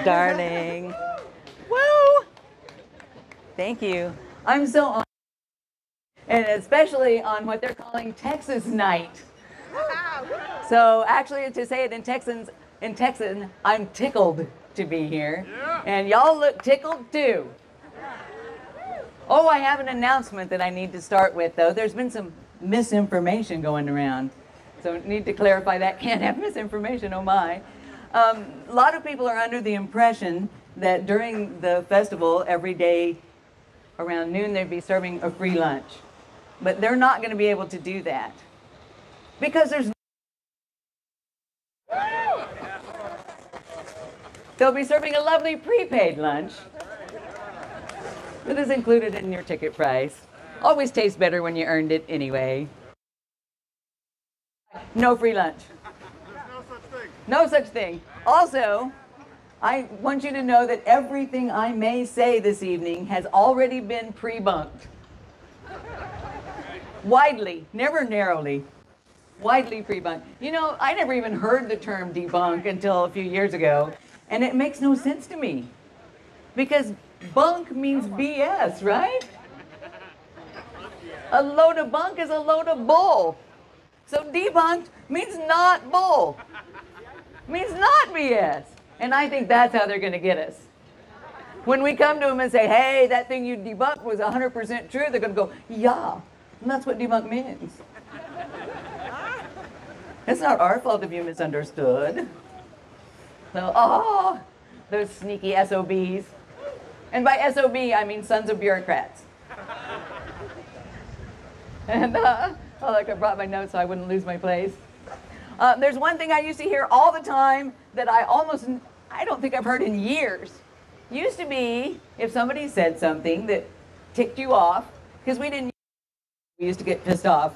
Darling. Woo! Thank you. I'm so honored. And especially on what they're calling Texas night. So actually, to say it in Texan, I'm tickled to be here. And y'all look tickled too. Oh, I have an announcement that I need to start with, though. There's been some misinformation going around. So I need to clarify that. Can't have misinformation, oh my. A lot of people are under the impression that during the festival, every day around noon, they'd be serving a free lunch. But they're not going to be able to do that. Because they'll be serving a lovely prepaid lunch that is included in your ticket price. Always tastes better when you earned it anyway. No free lunch. No such thing. No such thing. Also, I want you to know that everything I may say this evening has already been pre-bunked. Widely, never narrowly. Widely pre-bunked. You know, I never even heard the term debunk until a few years ago, and it makes no sense to me. Because bunk means BS, right? A load of bunk is a load of bull. So debunked means not bull. Means not BS. And I think that's how they're going to get us. When we come to them and say, hey, that thing you debunked was 100% true, they're going to go, yeah, and that's what debunk means. It's not our fault if you misunderstood. So, oh, those sneaky SOBs. And by SOB, I mean sons of bureaucrats. And, like I brought my notes so I wouldn't lose my place. There's one thing I used to hear all the time that I don't think I've heard in years. Used to be, if somebody said something that ticked you off, because we used to get pissed off.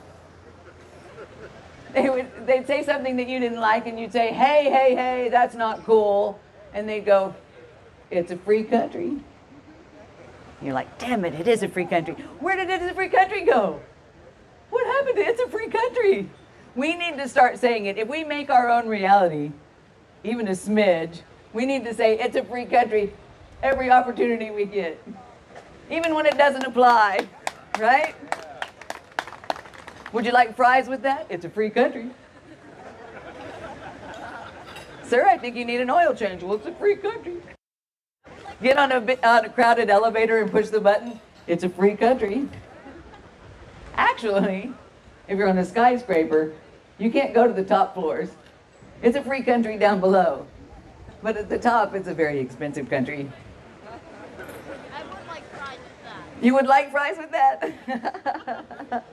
They'd say something that you didn't like, and you'd say, hey, hey, hey, that's not cool. And they'd go, it's a free country. And you're like, damn it, it is a free country. Where did It's a Free Country go? What happened to It's a Free Country? We need to start saying it. If we make our own reality, even a smidge, we need to say it's a free country every opportunity we get. Even when it doesn't apply, right? Would you like fries with that? It's a free country. Sir, I think you need an oil change. Well, it's a free country. Get on a crowded elevator and push the button. It's a free country. Actually, if you're on a skyscraper, you can't go to the top floors. It's a free country down below. But at the top, it's a very expensive country. I would like fries with that. You would like fries with that?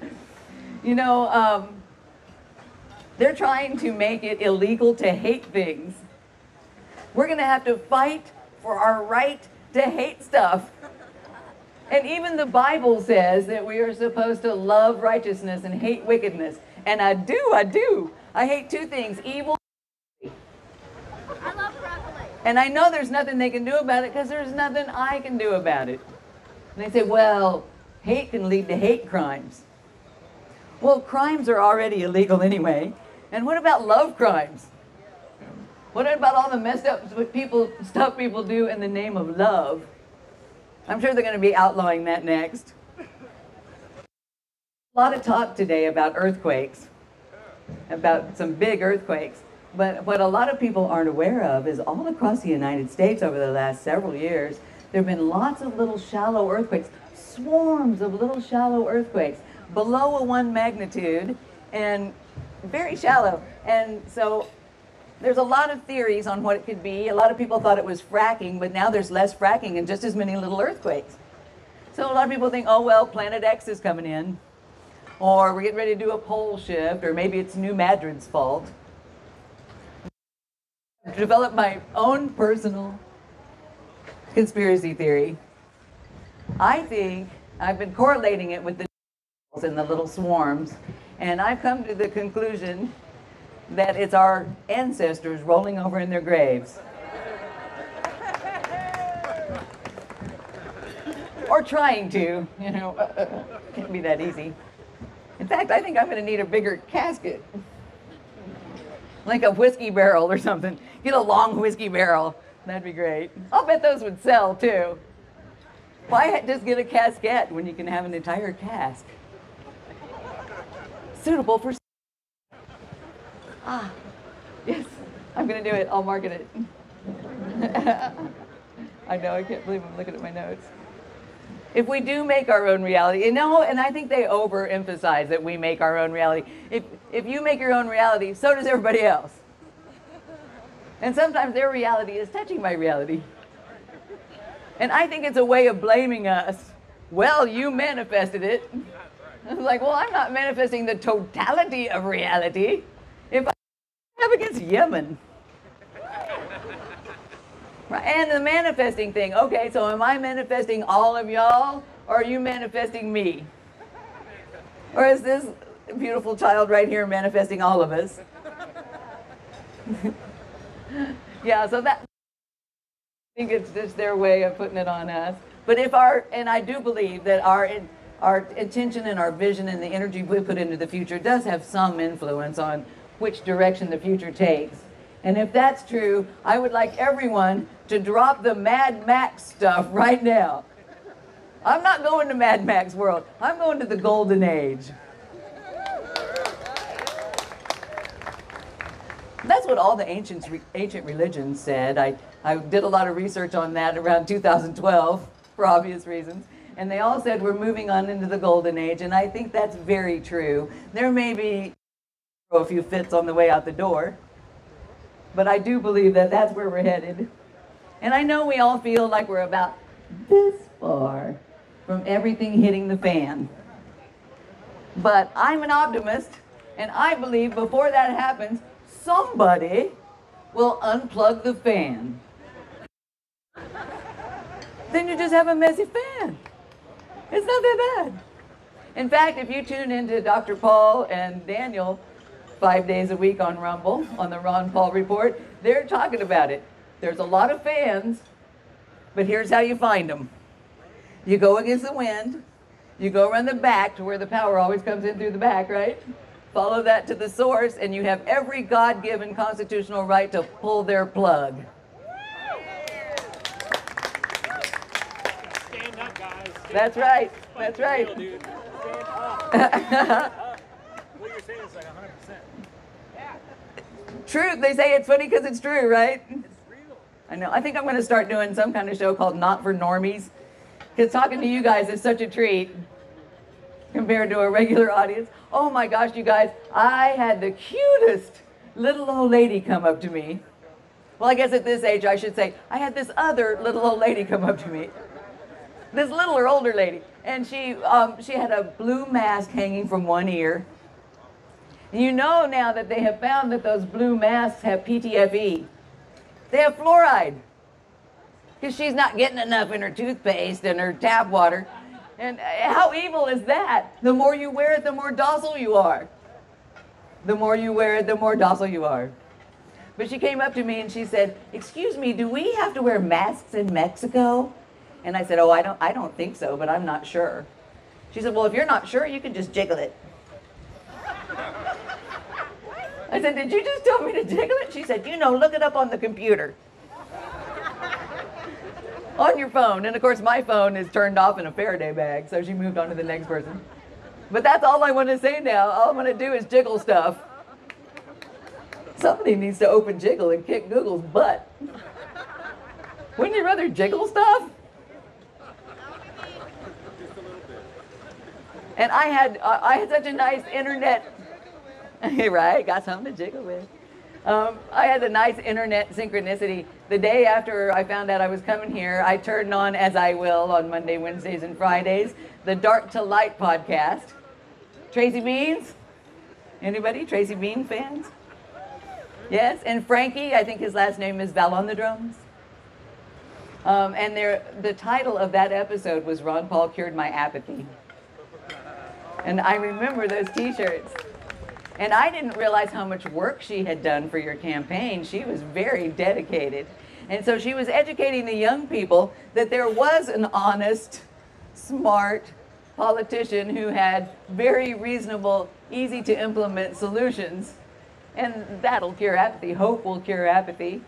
You know, they're trying to make it illegal to hate things. We're going to have to fight for our right to hate stuff. And even the Bible says that we are supposed to love righteousness and hate wickedness. And I do. I hate two things, evil. I love broccoli. And I know there's nothing they can do about it because there's nothing I can do about it. And they say, well, hate can lead to hate crimes. Well, crimes are already illegal anyway. And what about love crimes? What about all the messed up stuff people do in the name of love? I'm sure they're going to be outlawing that next. A lot of talk today about earthquakes, about some big earthquakes. But what a lot of people aren't aware of is all across the United States over the last several years, there have been lots of little shallow earthquakes, swarms of little shallow earthquakes, below a 1 magnitude and very shallow. And so there's a lot of theories on what it could be. A lot of people thought it was fracking, but now there's less fracking and just as many little earthquakes. So a lot of people think, oh, well, Planet X is coming in, or we're getting ready to do a pole shift, or maybe it's New Madrid's fault. To develop my own personal conspiracy theory, I think I've been correlating it with the and the little swarms, and I've come to the conclusion that it's our ancestors rolling over in their graves. Or trying to, you know, can't be that easy. In fact, I think I'm going to need a bigger casket. Like a whiskey barrel or something. Get a long whiskey barrel. That'd be great. I'll bet those would sell too. Why just get a casket when you can have an entire cask? Suitable for... Ah, yes, I'm going to do it. I'll market it. I know, I can't believe I'm looking at my notes. If we do make our own reality, and I think they overemphasize that we make our own reality. If you make your own reality, so does everybody else. And sometimes their reality is touching my reality. And I think it's a way of blaming us. Well, you manifested it. It's like, well, I'm not manifesting the totality of reality. If I have against Yemen. And the manifesting thing. Okay, so am I manifesting all of y'all, or are you manifesting me? Or is this beautiful child right here manifesting all of us? Yeah, so that, I think it's just their way of putting it on us. But and I do believe that our intention and our vision and the energy we put into the future does have some influence on which direction the future takes. And if that's true, I would like everyone to drop the Mad Max stuff right now. I'm not going to Mad Max world. I'm going to the Golden Age. That's what all the ancient religions said. I did a lot of research on that around 2012 for obvious reasons. And they all said we're moving on into the Golden Age, and I think that's very true. There may be a few fits on the way out the door, but I do believe that that's where we're headed. And I know we all feel like we're about this far from everything hitting the fan. But I'm an optimist, and I believe before that happens, somebody will unplug the fan. Then you just have a messy fan. It's not that bad. In fact, if you tune into Dr. Paul and Daniel 5 days a week on Rumble, on the Ron Paul Report, they're talking about it. There's a lot of fans, but here's how you find them. You go against the wind, you go around the back to where the power always comes in through the back, right? Follow that to the source, and you have every God-given constitutional right to pull their plug. Stand up, guys. That's right. That's right. Stand up. What you're saying is like 100%. Truth. They say it's funny because it's true, right? It's real. I know. I think I'm going to start doing some kind of show called Not for Normies, because talking to you guys is such a treat compared to a regular audience. Oh my gosh, you guys, I had the cutest little old lady come up to me. Well, I guess at this age I should say, I had this other little old lady come up to me. This littler, older lady. And she had a blue mask hanging from one ear. And you know now that they have found that those blue masks have PTFE. They have fluoride. Because she's not getting enough in her toothpaste and her tap water. And how evil is that? The more you wear it, the more docile you are. The more you wear it, the more docile you are. But she came up to me and she said, "Excuse me, do we have to wear masks in Mexico?" And I said, "Oh, I don't think so, but I'm not sure." She said, "Well, if you're not sure, you can just jiggle it." I said, "Did you just tell me to jiggle it?" She said, "Look it up on the computer." On your phone. And of course my phone is turned off in a Faraday bag, so she moved on to the next person. But that's all I want to say now. All I'm going to do is jiggle stuff. Somebody needs to open Jiggle and kick Google's butt. Wouldn't you rather jiggle stuff? And I had such a nice internet, right? Got something to jiggle with. I had a nice internet synchronicity. The day after I found out I was coming here, I turned on, as I will on Monday, Wednesdays, and Fridays, the Dark to Light podcast. Tracy Beans? Anybody? Tracy Bean fans? Yes? And Frankie, I think his last name is Val on the drums. And the title of that episode was Ron Paul Cured My Apathy. And I remember those t-shirts. And I didn't realize how much work she had done for your campaign. She was very dedicated. And so she was educating the young people that there was an honest, smart politician who had very reasonable, easy to implement solutions. And that'll cure apathy. Hope will cure apathy.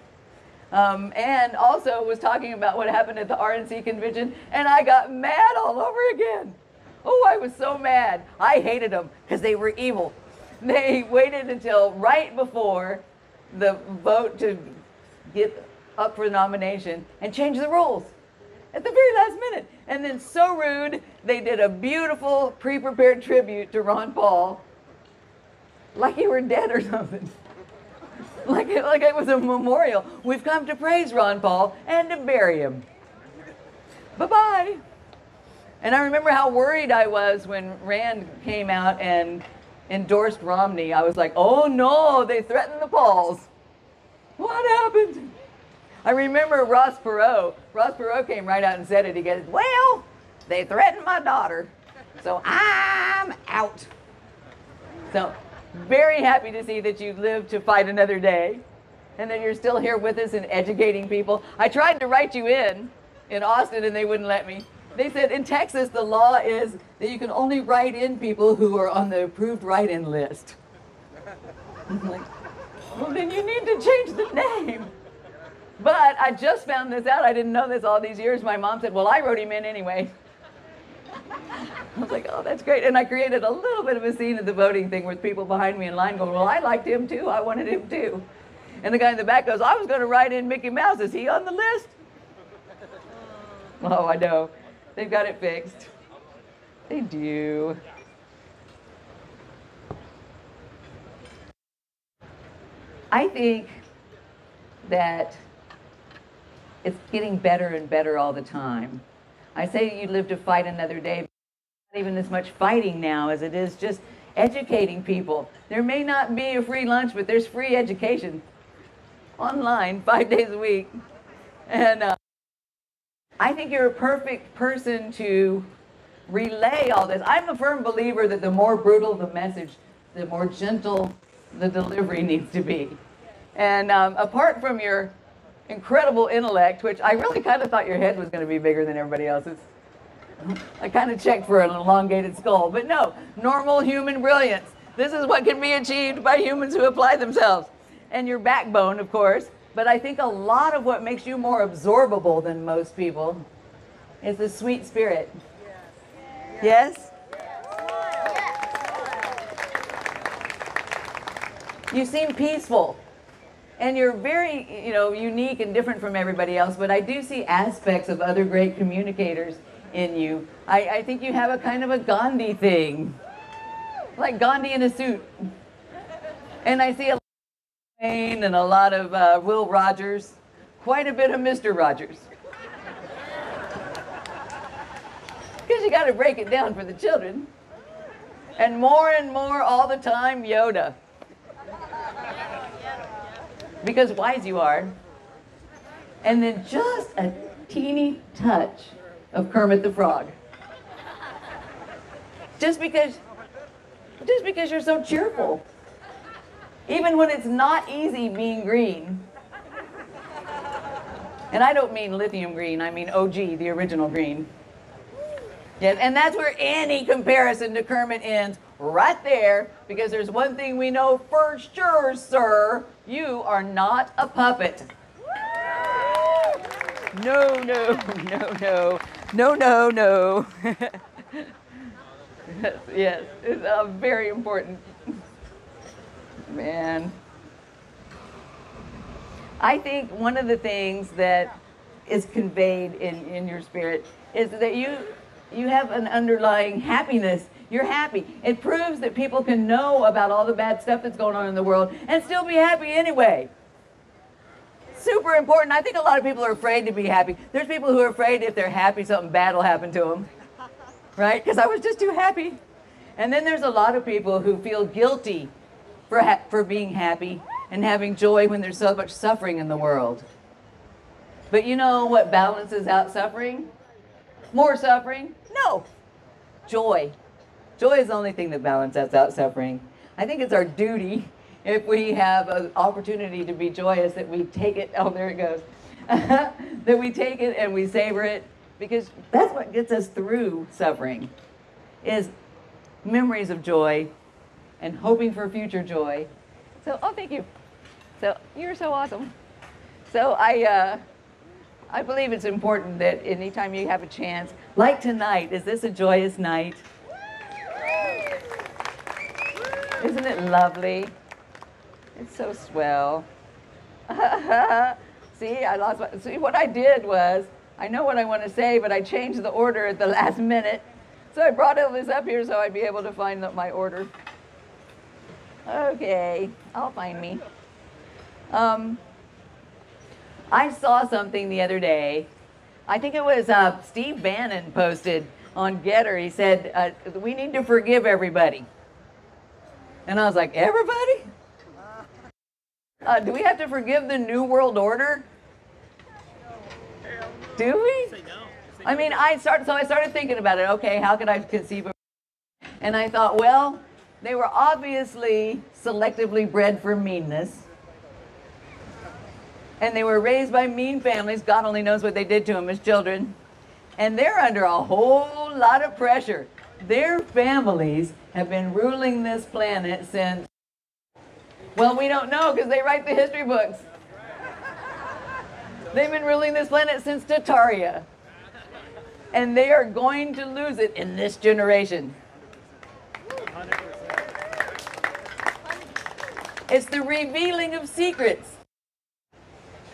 and also was talking about what happened at the RNC convention, and I got mad all over again. Oh, I was so mad. I hated them because they were evil. They waited until right before the vote to get up for the nomination and change the rules at the very last minute. And then so rude, they did a beautiful pre-prepared tribute to Ron Paul, like he were dead or something. like it was a memorial. We've come to praise Ron Paul and to bury him. Bye-bye. And I remember how worried I was when Rand came out and endorsed Romney. I was like, oh no, they threatened the Pauls. What happened? I remember Ross Perot. Ross Perot came right out and said it. He goes, well, they threatened my daughter, so I'm out. So very happy to see that you lived to fight another day and that you're still here with us and educating people. I tried to write you in Austin and they wouldn't let me. They said in Texas the law is that you can only write in people who are on the approved write-in list. I'm like, well, then you need to change the name. But I just found this out. I didn't know this all these years. My mom said, well, I wrote him in anyway. I was like, oh, that's great. And I created a little bit of a scene at the voting thing with people behind me in line going, well, I liked him too. I wanted him too. And the guy in the back goes, I was going to write in Mickey Mouse. Is he on the list? Oh, I know. They've got it fixed. They do. I think that it's getting better and better all the time. I say you live to fight another day, but not even as much fighting now as it is just educating people. There may not be a free lunch, but there's free education online 5 days a week. And I think you're a perfect person to relay all this. I'm a firm believer that the more brutal the message, the more gentle the delivery needs to be. And apart from your incredible intellect, which I really kind of thought your head was going to be bigger than everybody else's. I kind of checked for an elongated skull, but no, normal human brilliance. This is what can be achieved by humans who apply themselves. And your backbone, of course. But I think a lot of what makes you more absorbable than most people is the sweet spirit. Yes? You seem peaceful. And you're very, unique and different from everybody else, but I do see aspects of other great communicators in you. I think you have a kind of a Gandhi thing, like Gandhi in a suit. And I see a lot of Wayne and a lot of Will Rogers, quite a bit of Mr. Rogers. Because you got to break it down for the children. And more all the time, Yoda. Because wise you are. And then just a teeny touch of Kermit the Frog. Just because you're so cheerful. Even when it's not easy being green. And I don't mean lithium green, I mean OG, the original green. Yeah, and that's where any comparison to Kermit ends, right there, because there's one thing we know for sure, sir. You are not a puppet. No, no, no, no. No, no, no. Yes, it's very important. Man. I think one of the things that is conveyed in your spirit is that you have an underlying happiness. You're happy. It proves that people can know about all the bad stuff that's going on in the world and still be happy anyway. Super important. I think a lot of people are afraid to be happy. There's people who are afraid if they're happy, something bad will happen to them. Right? Because I was just too happy. And then there's a lot of people who feel guilty for being happy and having joy when there's so much suffering in the world. But you know what balances out suffering? More suffering? No. Joy. Joy is the only thing that balances out suffering. I think it's our duty, if we have an opportunity to be joyous, that we take it. Oh, there it goes. That we take it and we savor it, because that's what gets us through suffering, is memories of joy and hoping for future joy. So, oh, thank you. So, you're so awesome. So I believe it's important that anytime you have a chance, like tonight, is this a joyous night? Isn't it lovely? It's so swell. See, see, what I did was, I know what I want to say, but I changed the order at the last minute. So I brought Elvis up here so I'd be able to find my order. Okay, I'll find me. I saw something the other day. I think it was Steve Bannon posted on Getter. He said, we need to forgive everybody. And I was like, everybody? Do we have to forgive the New World Order? Do we? I mean, I started thinking about it. Okay, how could I conceive of? And I thought, well, they were obviously selectively bred for meanness. And they were raised by mean families. God only knows what they did to them as children. And they're under a whole lot of pressure. Their families have been ruling this planet since, well, we don't know because they write the history books. They've been ruling this planet since Tartaria. And they are going to lose it in this generation. It's the revealing of secrets.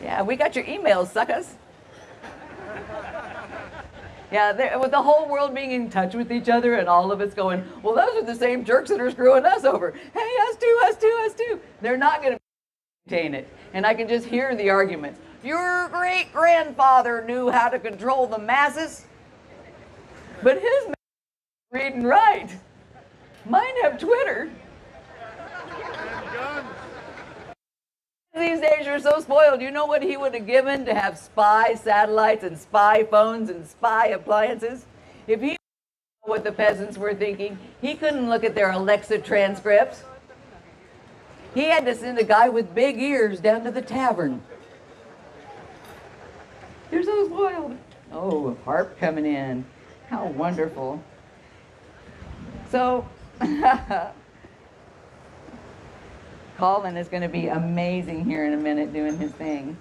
Yeah, we got your emails, suckers. Yeah, with the whole world being in touch with each other and all of us going, well, those are the same jerks that are screwing us over. Hey, us too, us too, us too. They're not going to maintain it. And I can just hear the arguments. Your great-grandfather knew how to control the masses, but his read and write. Mine have Twitter. These days you're so spoiled. You know what he would have given to have spy satellites and spy phones and spy appliances? If he knew what the peasants were thinking, he couldn't look at their Alexa transcripts. He had to send a guy with big ears down to the tavern. You're so spoiled. Oh, a harp coming in. How wonderful. So, Colin is going to be amazing here in a minute doing his thing.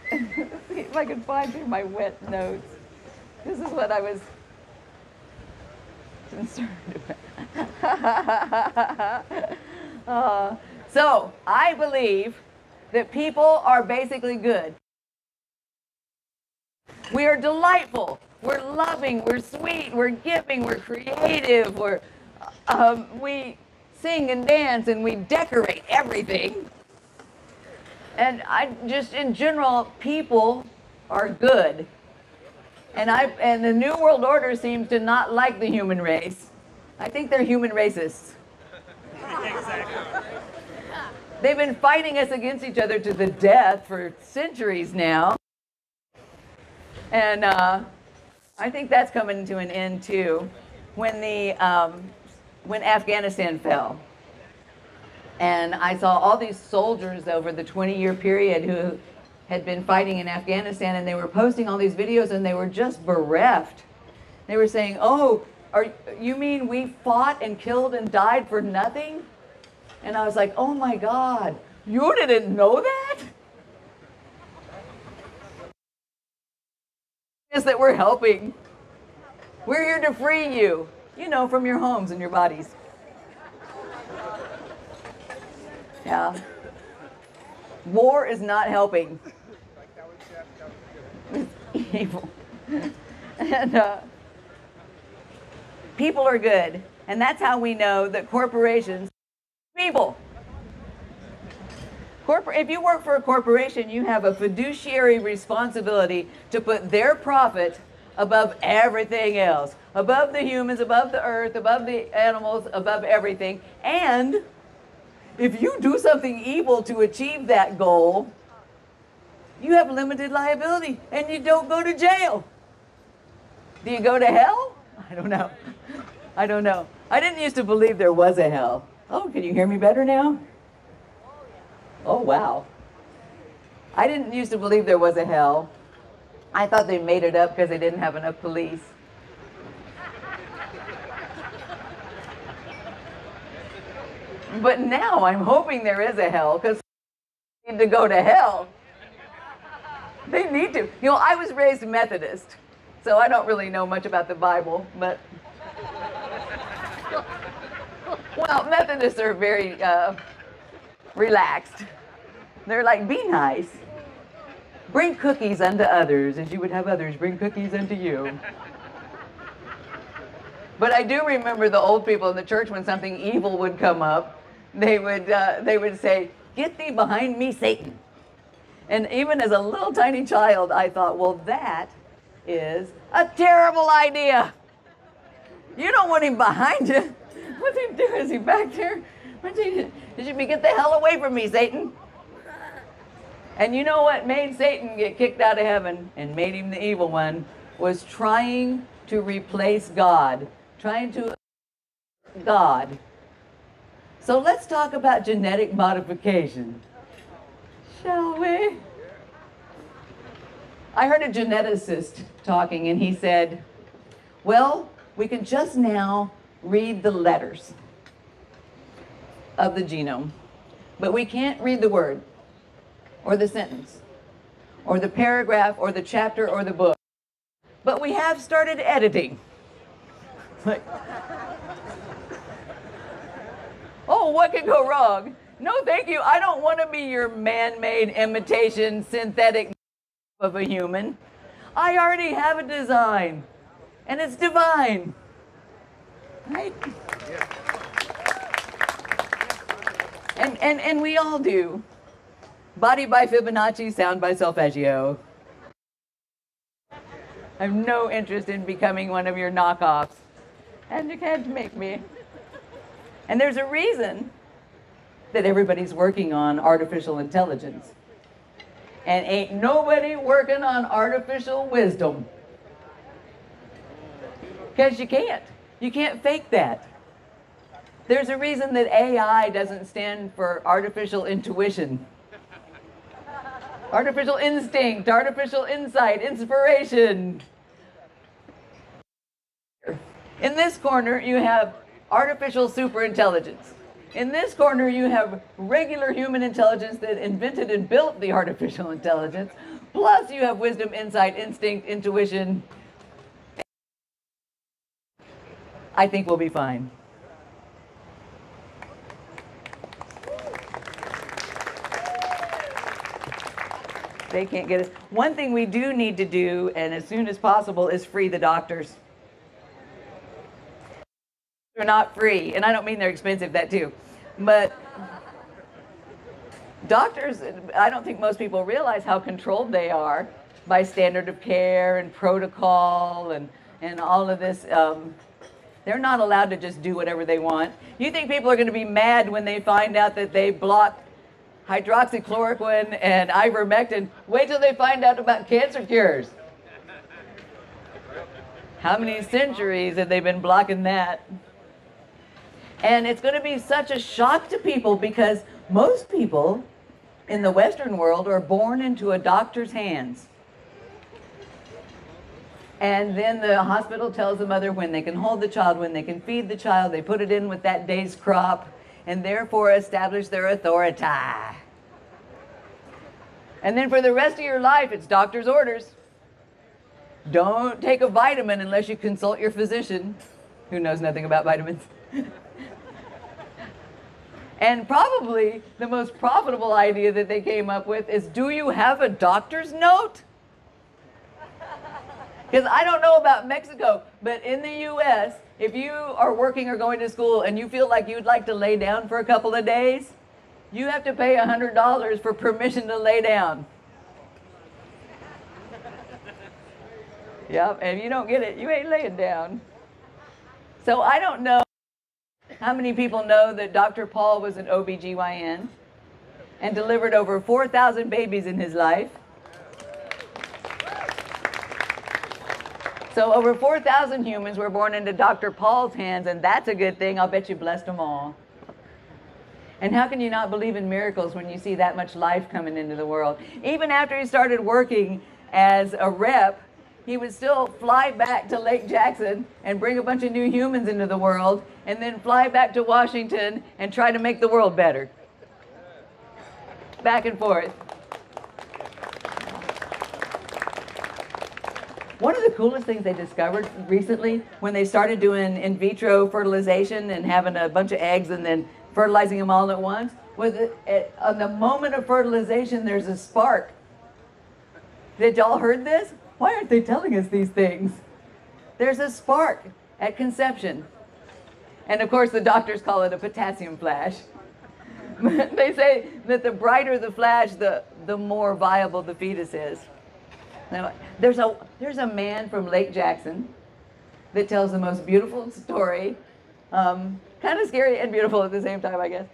See if I can find through my wet notes. This is what I was concerned about. So, I believe that people are basically good. We are delightful. We're loving. We're sweet. We're giving. We're creative. We sing and dance and we decorate everything. And in general, people are good. And the New World Order seems to not like the human race. I think they're human racists. They've been fighting us against each other to the death for centuries now. And I think that's coming to an end too. When Afghanistan fell, and I saw all these soldiers over the 20-year period who had been fighting in Afghanistan, and they were posting all these videos, and they were just bereft. They were saying, oh, you mean we fought and killed and died for nothing? And I was like, oh my God, you didn't know that? Is that we're helping. We're here to free you, from your homes and your bodies. Yeah. War is not helping. It's evil. And people are good. And that's how we know that corporations, people. If you work for a corporation, you have a fiduciary responsibility to put their profit above everything else. Above the humans, above the earth, above the animals, above everything. And if you do something evil to achieve that goal, you have limited liability and you don't go to jail. Do you go to hell? I don't know. I don't know. I didn't used to believe there was a hell. Oh, can you hear me better now? Oh, wow. I didn't used to believe there was a hell. I thought they made it up because they didn't have enough police. But now I'm hoping there is a hell, because need to go to hell. They need to. You know, I was raised Methodist, so I don't really know much about the Bible, but well, Methodists are very relaxed. They're like, be nice. Bring cookies unto others as you would have others bring cookies unto you. But I do remember the old people in the church, when something evil would come up, they would say, "Get thee behind me, Satan." And even as a little tiny child, I thought, well, that is a terrible idea. You don't want him behind you. What's he doing? Is he back there? Did you get the hell away from me, Satan? And you know what made Satan get kicked out of heaven and made him the evil one? Was trying to replace God. Trying to God. So let's talk about genetic modification, shall we? I heard a geneticist talking, and he said, well, we can just now read the letters of the genome, but we can't read the word or the sentence or the paragraph or the chapter or the book. But we have started editing. Like, oh, what could go wrong? No, thank you. I don't want to be your man-made imitation synthetic of a human. I already have a design, and it's divine. Right? And we all do. Body by Fibonacci, sound by solfeggio. I have no interest in becoming one of your knockoffs. And you can't make me. And there's a reason that everybody's working on artificial intelligence. And ain't nobody working on artificial wisdom. Because you can't. You can't fake that. There's a reason that AI doesn't stand for artificial intuition. Artificial instinct, artificial insight, inspiration. In this corner, you have artificial superintelligence. In this corner, you have regular human intelligence that invented and built the artificial intelligence. Plus, you have wisdom, insight, instinct, intuition. I think we'll be fine. They can't get us. One thing we do need to do, and as soon as possible, is free the doctors. They're not free, and I don't mean they're expensive, that too. But doctors, I don't think most people realize how controlled they are by standard of care and protocol and all of this. They're not allowed to just do whatever they want. You think people are going to be mad when they find out that they blocked hydroxychloroquine and ivermectin? Wait till they find out about cancer cures. How many centuries have they been blocking that? And it's going to be such a shock to people because most people in the Western world are born into a doctor's hands. And then the hospital tells the mother when they can hold the child, when they can feed the child. They put it in with that day's crop and therefore establish their authority. And then for the rest of your life, it's doctor's orders. Don't take a vitamin unless you consult your physician, who knows nothing about vitamins. And probably the most profitable idea that they came up with is, do you have a doctor's note? Because I don't know about Mexico, but in the U.S., if you are working or going to school and you feel like you'd like to lay down for a couple of days, you have to pay $100 for permission to lay down. Yep, and if you don't get it, you ain't laying down. So I don't know how many people know that Dr. Paul was an OBGYN and delivered over 4,000 babies in his life. So over 4,000 humans were born into Dr. Paul's hands, and that's a good thing. I'll bet you blessed them all. And how can you not believe in miracles when you see that much life coming into the world? Even after he started working as a rep, he would still fly back to Lake Jackson and bring a bunch of new humans into the world, and then fly back to Washington and try to make the world better. back and forth. One of the coolest things they discovered recently when they started doing in vitro fertilization and having a bunch of eggs and then fertilizing them all at once was that on the moment of fertilization, there's a spark. Did y'all heard this? Why aren't they telling us these things? There's a spark at conception. And of course, the doctors call it a potassium flash. They say that the brighter the flash, the more viable the fetus is. Now, there's a man from Lake Jackson that tells the most beautiful story, kind of scary and beautiful at the same time, I guess.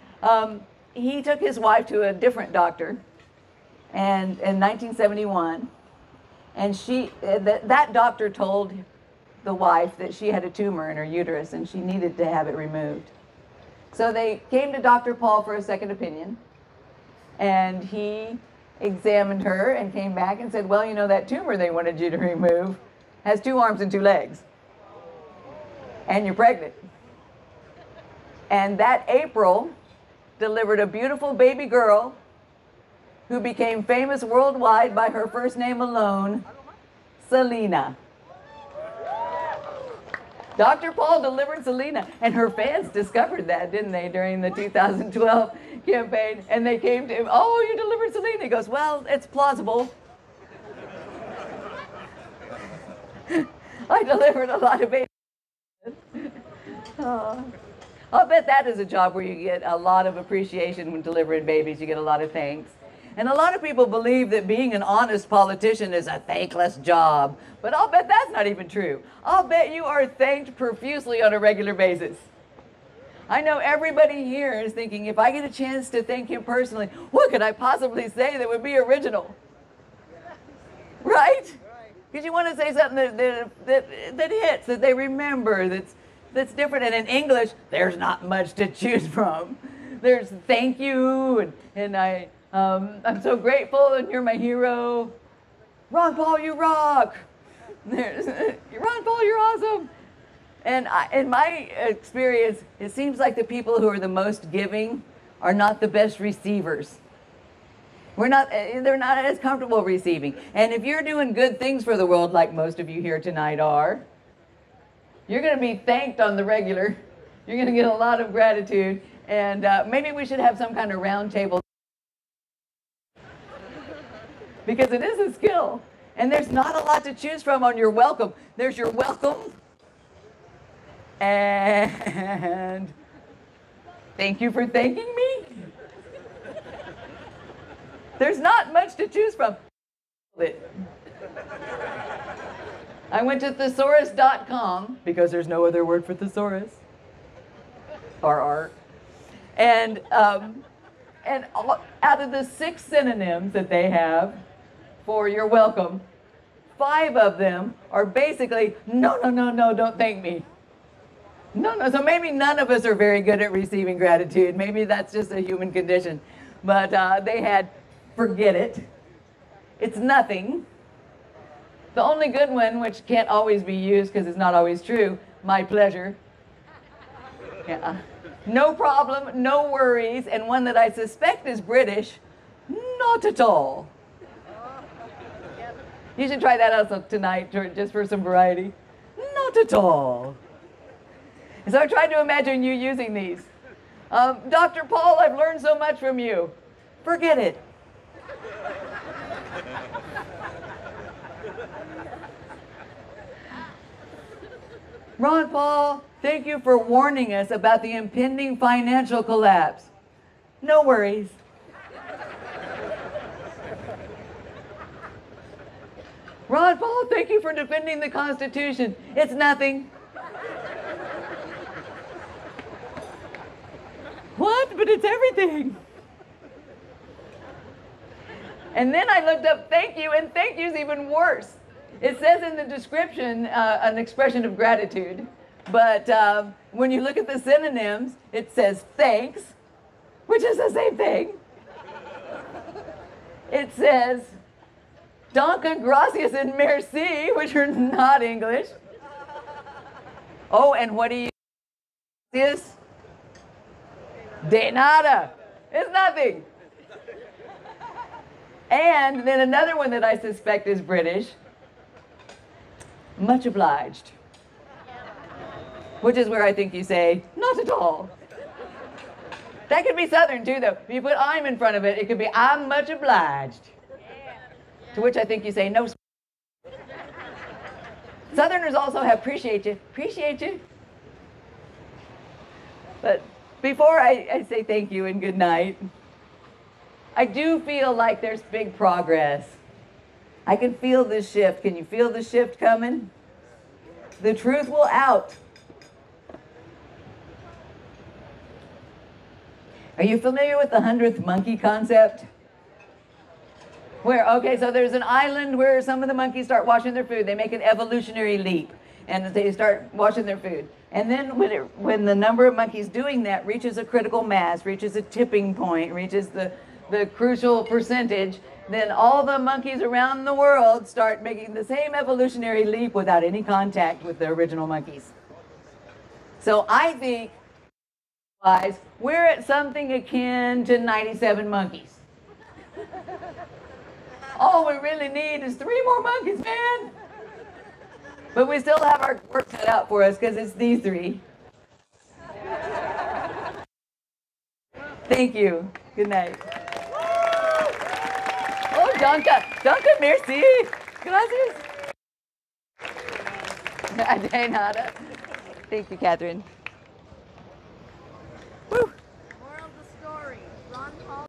He took his wife to a different doctor, and in 1971, and that doctor told the wife that she had a tumor in her uterus and she needed to have it removed. So they came to Dr. Paul for a second opinion, and he examined her and came back and said, well, you know, that tumor they wanted you to remove has 2 arms and 2 legs, and you're pregnant. And that April delivered a beautiful baby girl who became famous worldwide by her first name alone, Selena. Dr. Paul delivered Selena, and her fans discovered that, didn't they, during the 2012 campaign? And they came to him, oh, you delivered Selena. He goes, well, it's plausible. I delivered a lot of babies. I'll bet that is a job where you get a lot of appreciation when delivering babies. You get a lot of thanks. And a lot of people believe that being an honest politician is a thankless job. But I'll bet that's not even true. I'll bet you are thanked profusely on a regular basis. I know everybody here is thinking, if I get a chance to thank him personally, what could I possibly say that would be original? Right? Because you want to say something that hits, that they remember, that's different. And in English, there's not much to choose from. There's thank you, and I'm so grateful, and you're my hero. Ron Paul, you rock. Ron Paul, you're awesome. And in my experience, it seems like the people who are the most giving are not the best receivers. They're not as comfortable receiving. And if you're doing good things for the world, like most of you here tonight are, you're going to be thanked on the regular. You're going to get a lot of gratitude. And maybe we should have some kind of round table. Because it is a skill. And there's not a lot to choose from on your welcome. There's your welcome. And thank you for thanking me. There's not much to choose from. I went to thesaurus.com because there's no other word for thesaurus. Or art. And out of the 6 synonyms that they have for you're welcome, 5 of them are basically, no, don't thank me. No. So maybe none of us are very good at receiving gratitude. Maybe that's just a human condition. But they had, forget it. It's nothing. The only good one, which can't always be used because it's not always true, my pleasure. Yeah. No problem, no worries, and one that I suspect is British, not at all. You should try that out tonight, just for some variety. Not at all. So I tried to imagine you using these. Dr. Paul, I've learned so much from you. Forget it. Ron Paul, thank you for warning us about the impending financial collapse. No worries. Ron Paul, thank you for defending the Constitution. It's nothing. What? But it's everything. And then I looked up thank you, and thank you is even worse. It says in the description an expression of gratitude, but when you look at the synonyms, it says thanks, which is the same thing. It says danke, gracias, and merci, which are not English. Oh, and what do you use? De nada. It's nothing. And then another one that I suspect is British. Much obliged. Which is where I think you say, not at all. That could be Southern too, though. If you put I'm in front of it, it could be I'm much obliged. To which I think you say, no. Southerners also have appreciate you. Appreciate you. But before I say thank you and good night, I do feel like there's big progress. I can feel this shift. Can you feel the shift coming? The truth will out. Are you familiar with the 100th monkey concept? Okay, so there's an island where some of the monkeys start washing their food. They make an evolutionary leap, and they start washing their food. And then when the number of monkeys doing that reaches a critical mass, reaches a tipping point, reaches the crucial percentage, then all the monkeys around the world start making the same evolutionary leap without any contact with the original monkeys. So I think we're at something akin to 97 monkeys. All we really need is 3 more monkeys, man. But we still have our work cut out for us because it's these 3. Thank you. Good night. Oh, danke, merci. Gracias. De nada. Thank you, Catherine.